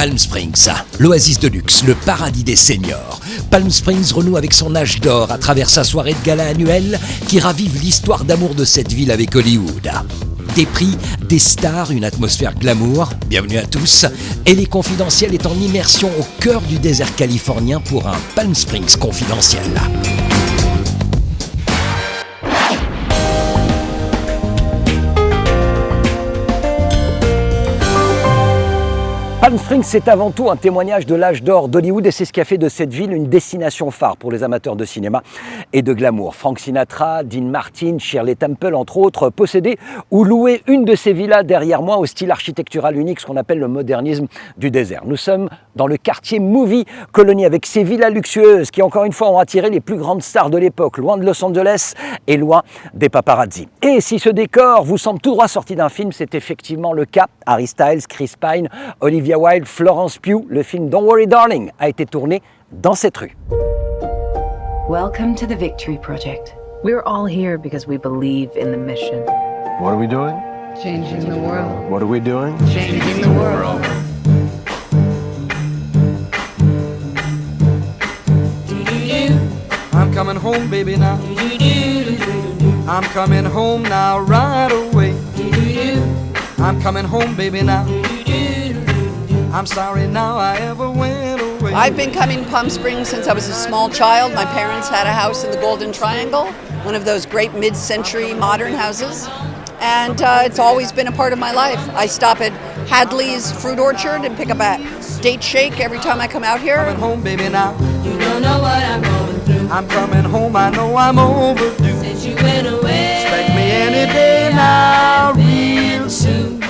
Palm Springs, l'oasis de luxe, le paradis des seniors. Palm Springs renoue avec son âge d'or à travers sa soirée de gala annuelle qui ravive l'histoire d'amour de cette ville avec Hollywood. Des prix, des stars, une atmosphère glamour, bienvenue à tous, et les Confidentiels est en immersion au cœur du désert californien pour un Palm Springs confidentiel. Palm Springs, c'est avant tout un témoignage de l'âge d'or d'Hollywood et c'est ce qui a fait de cette ville une destination phare pour les amateurs de cinéma et de glamour. Frank Sinatra, Dean Martin, Shirley Temple, entre autres, possédaient ou louaient une de ces villas derrière moi au style architectural unique, ce qu'on appelle le modernisme du désert. Nous sommes dans le quartier Movie Colony avec ces villas luxueuses qui, encore une fois, ont attiré les plus grandes stars de l'époque, loin de Los Angeles et loin des paparazzi. Et si ce décor vous semble tout droit sorti d'un film, c'est effectivement le cas. Harry Styles, Chris Pine, Olivia Wilde, Florence Pugh, le film Don't Worry Darling a été tourné dans cette rue. Welcome to the Victory Project. We're all here because we believe in the mission. What are we doing? Changing the world. What are we doing? Changing the world. I'm coming home, baby, now. I'm coming home now, right away. I'm coming home, baby, now. I'm sorry now I ever went away. I've been coming to Palm Springs since I was a small child. My parents had a house in the Golden Triangle, one of those great mid-century modern houses. And it's always been a part of my life. I stop at Hadley's Fruit Orchard and pick up a date shake every time I come out here. I'm coming home, baby, now. You don't know what I'm going through. I'm coming home, I know I'm overdue. Since you went away. Expect me any day now, real soon.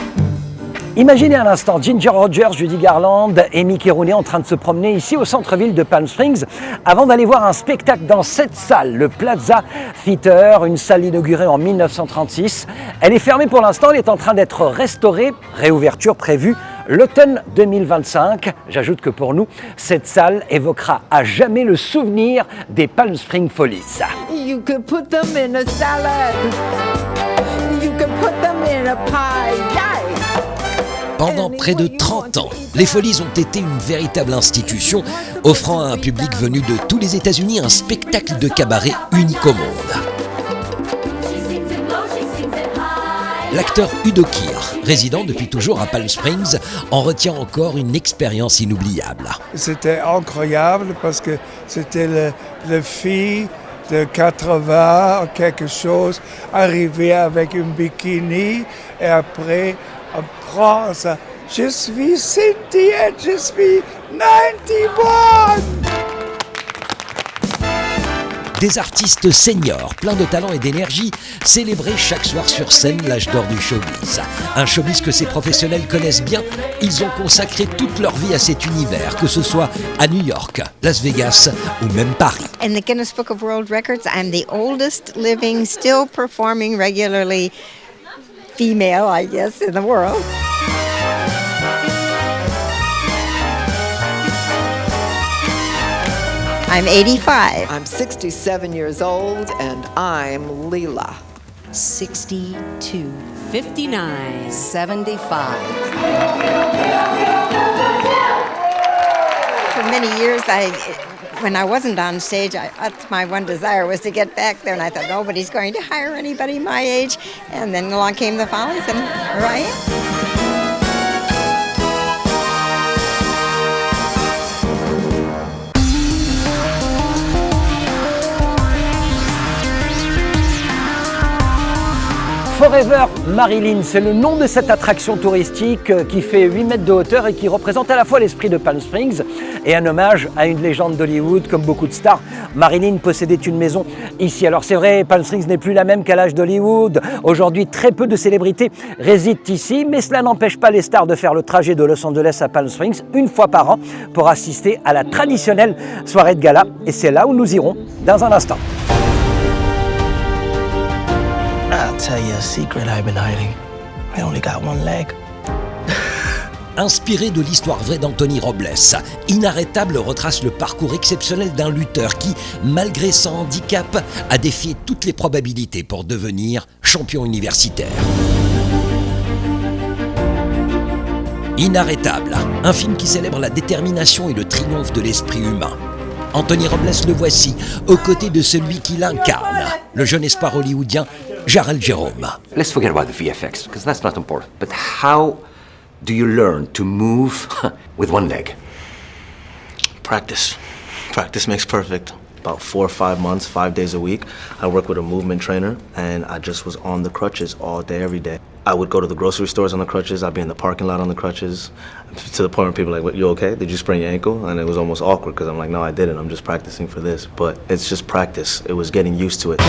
Imaginez un instant Ginger Rogers, Judy Garland et Mickey Rooney en train de se promener ici au centre-ville de Palm Springs avant d'aller voir un spectacle dans cette salle, le Plaza Theater, une salle inaugurée en 1936. Elle est fermée pour l'instant, elle est en train d'être restaurée, réouverture prévue l'automne 2025. J'ajoute que pour nous, cette salle évoquera à jamais le souvenir des Palm Springs Follies. You could put them in a salad. You could put them in a pie. Yeah. Pendant près de 30 ans, les Folies ont été une véritable institution, offrant à un public venu de tous les États-Unis un spectacle de cabaret unique au monde. L'acteur Udo Kier, résident depuis toujours à Palm Springs, en retient encore une expérience inoubliable. C'était incroyable parce que c'était le fille de 80 quelque chose, arrivé avec un bikini et après en France. Je suis Cynthia, je suis 91. Des artistes seniors, pleins de talent et d'énergie, célébrés chaque soir sur scène l'âge d'or du showbiz. Un showbiz que ces professionnels connaissent bien, ils ont consacré toute leur vie à cet univers, que ce soit à New York, Las Vegas ou même Paris. In the Guinness Book of World Records, I'm the oldest living, still performing regularly female, I guess, in the world. I'm 85. I'm 67 years old and I'm Leela. 62, 59, 75. For many years, when I wasn't on stage, that's my one desire was to get back there, and I thought nobody's going to hire anybody my age. And then along came the Follies, and here I am. Forever Marilyn, c'est le nom de cette attraction touristique qui fait 8 mètres de hauteur et qui représente à la fois l'esprit de Palm Springs et un hommage à une légende d'Hollywood comme beaucoup de stars. Marilyn possédait une maison ici. Alors c'est vrai, Palm Springs n'est plus la même qu'à l'âge d'Hollywood. Aujourd'hui, très peu de célébrités résident ici, mais cela n'empêche pas les stars de faire le trajet de Los Angeles à Palm Springs une fois par an pour assister à la traditionnelle soirée de gala. Et c'est là où nous irons dans un instant. I'll tell you a secret I've been hiding. I only got one leg. Inspiré de l'histoire vraie d'Anthony Robles, Inarrêtable retrace le parcours exceptionnel d'un lutteur qui, malgré son handicap, a défié toutes les probabilités pour devenir champion universitaire. Inarrêtable, un film qui célèbre la détermination et le triomphe de l'esprit humain. Anthony Robles le voici, aux côtés de celui qui l'incarne, le jeune espoir hollywoodien Jharell Jerome. Let's forget about the VFX, because that's not important. But how do you learn to move with one leg? Practice. Practice makes perfect. About 4 or 5 months, 5 days a week, I worked with a movement trainer, and I just was on the crutches all day, every day. I would go to the grocery stores on the crutches. I'd be in the parking lot on the crutches, to the point where people were like, "What, you okay? Did you sprain your ankle?" And it was almost awkward because I'm like, "No, I didn't. I'm just practicing for this." But it's just practice. It was getting used to it.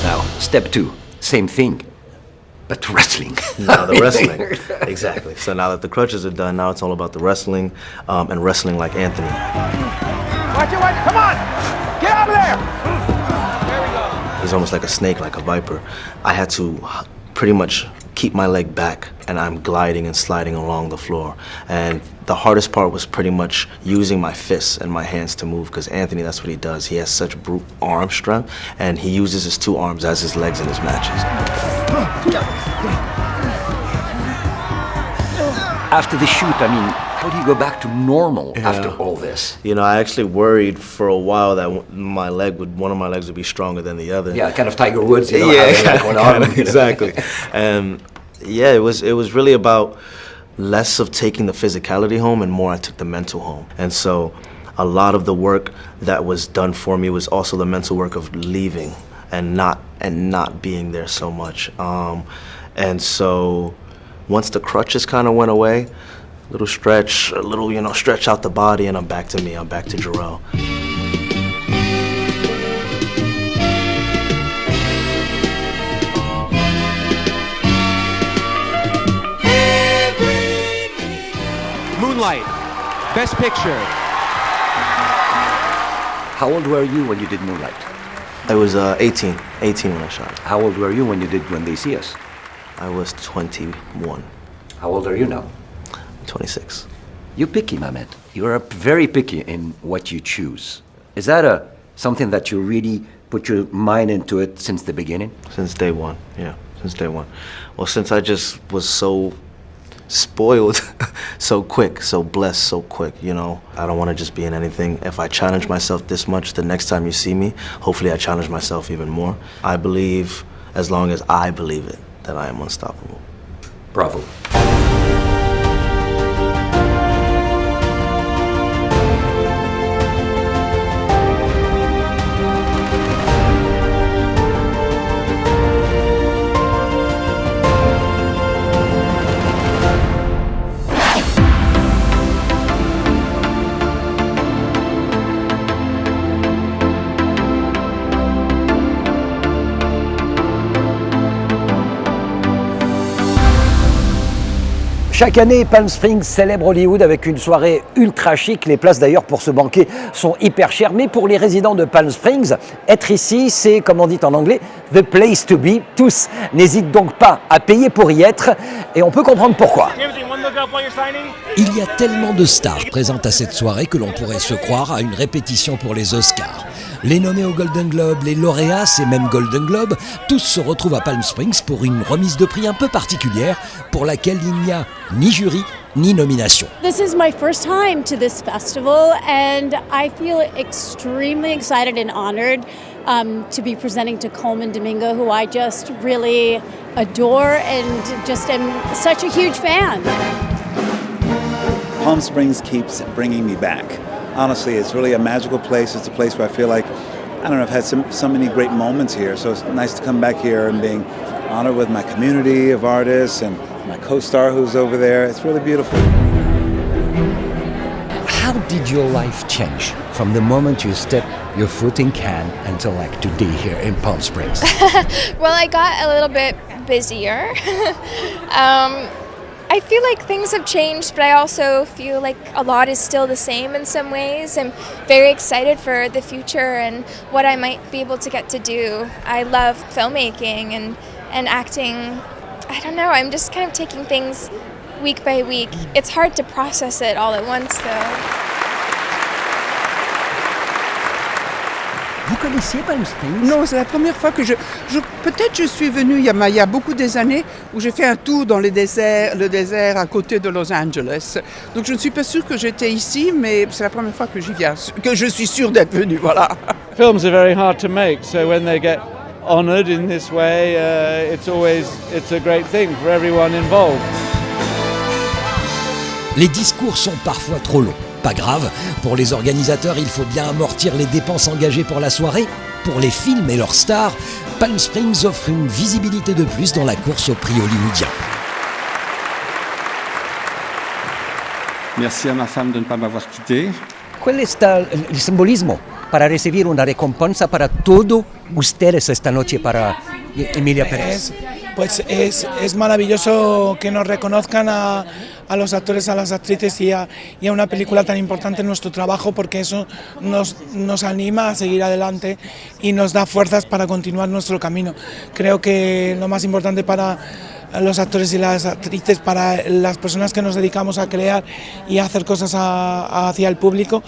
Now, step 2, same thing, but wrestling. Now the wrestling, exactly. So now that the crutches are done, now it's all about the wrestling, and wrestling like Anthony. Watch it, come on! Get out of there! There we go. He's almost like a snake, like a viper. I had to pretty much keep my leg back, and I'm gliding and sliding along the floor. And the hardest part was pretty much using my fists and my hands to move, because Anthony, that's what he does. He has such brute arm strength, and he uses his 2 arms as his legs in his matches. After the shoot, I mean, how do you go back to normal after all this? You know, I actually worried for a while that one of my legs would be stronger than the other. Yeah, kind of Tiger Woods, you know, yeah, one arm, exactly. And yeah, it was really about less of taking the physicality home and more I took the mental home. And so a lot of the work that was done for me was also the mental work of leaving and not being there so much. And so once the crutches kind of went away, little stretch, a little, stretch out the body, and I'm back to me. I'm back to Jharell. Moonlight, Best Picture. How old were you when you did Moonlight? I was 18 when I shot it. How old were you when you did When They See Us? I was 21. How old are you now? 26. You're picky, my man. You're very picky in what you choose. Is that something that you really put your mind into it since the beginning? Since day one, yeah, since day one. Well, since I just was so spoiled so quick, so blessed so quick, I don't want to just be in anything. If I challenge myself this much, the next time you see me, hopefully I challenge myself even more. I believe, as long as I believe it, that I am unstoppable. Bravo. Chaque année, Palm Springs célèbre Hollywood avec une soirée ultra chic. Les places d'ailleurs pour ce banquet sont hyper chères. Mais pour les résidents de Palm Springs, être ici, c'est, comme on dit en anglais, the place to be. Tous n'hésitent donc pas à payer pour y être. Et on peut comprendre pourquoi. Il y a tellement de stars présentes à cette soirée que l'on pourrait se croire à une répétition pour les Oscars. Les nommés au Golden Globe, les lauréats, ces mêmes Golden Globe, tous se retrouvent à Palm Springs pour une remise de prix un peu particulière pour laquelle il n'y a ni jury ni nomination. This is my first time to this festival and I feel extremely excited and honored to be presenting to Coleman Domingo, who I just really adore and just am such a huge fan. Palm Springs keeps bringing me back. Honestly, it's really a magical place. It's a place where I feel like, I've had so many great moments here. So it's nice to come back here and being honored with my community of artists and my co-star who's over there. It's really beautiful. How did your life change from the moment you stepped your foot in Cannes until like today here in Palm Springs? Well, I got a little bit busier. I feel like things have changed, but I also feel like a lot is still the same in some ways. I'm very excited for the future and what I might be able to get to do. I love filmmaking and acting. I don't know, I'm just kind of taking things week by week. It's hard to process it all at once, though. Vous connaissiez Palm Springs? Non, c'est la première fois que peut-être je suis venue il y a beaucoup des années où j'ai fait un tour dans le désert à côté de Los Angeles. Donc je ne suis pas sûre que j'étais ici, mais c'est la première fois que j'y viens, que je suis sûre d'être venue, voilà. Films are very hard to make, so when they get honored in this way, it's a great thing for everyone involved. Les discours sont parfois trop longs. Pas grave, pour les organisateurs, il faut bien amortir les dépenses engagées pour la soirée. Pour les films et leurs stars, Palm Springs offre une visibilité de plus dans la course au prix hollywoodien. Merci à ma femme de ne pas m'avoir quitté. ¿Cuál está el simbolismo para recibir una recompensa para todo ustedes esta noche para Emilia Pérez? Pues es maravilloso que nos reconozcan a los actores, a las actrices y a una película tan importante en nuestro trabajo, porque eso nos anima a seguir adelante y nos da fuerzas para continuar nuestro camino. Creo que lo más importante para los actores y las actrices, para las personas que nos dedicamos a crear y a hacer cosas hacia el público,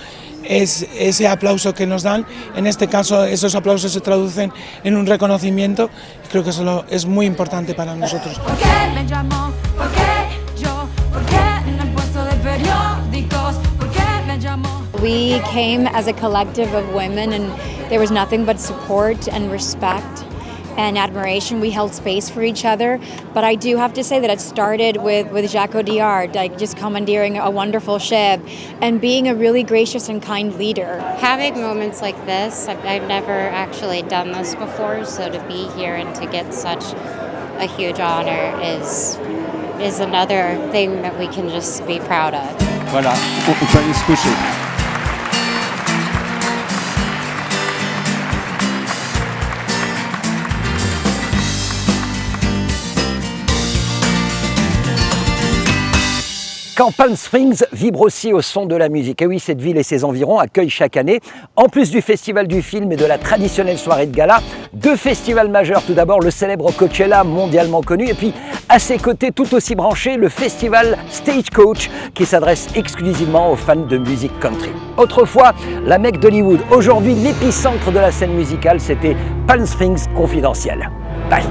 es ese aplauso que nos dan. En este caso, esos aplausos se traducen en un reconocimiento. Creo que eso es muy importante para nosotros. We came as a collective of women, and there was nothing but support and respect and admiration. We held space for each other, but I do have to say that it started with Jacques Audiard, like just commandeering a wonderful ship and being a really gracious and kind leader. Having moments like this, I've never actually done this before, so to be here and to get such a huge honor is another thing that we can just be proud of. Voilà, on peut aller se coucher. Quand Palm Springs vibre aussi au son de la musique. Et oui, cette ville et ses environs accueillent chaque année, en plus du festival du film et de la traditionnelle soirée de gala, 2 festivals majeurs. Tout d'abord, le célèbre Coachella, mondialement connu, et puis à ses côtés, tout aussi branché, le festival Stagecoach, qui s'adresse exclusivement aux fans de musique country. Autrefois, la Mecque d'Hollywood. Aujourd'hui, l'épicentre de la scène musicale, c'était Palm Springs Confidentiel. Bye.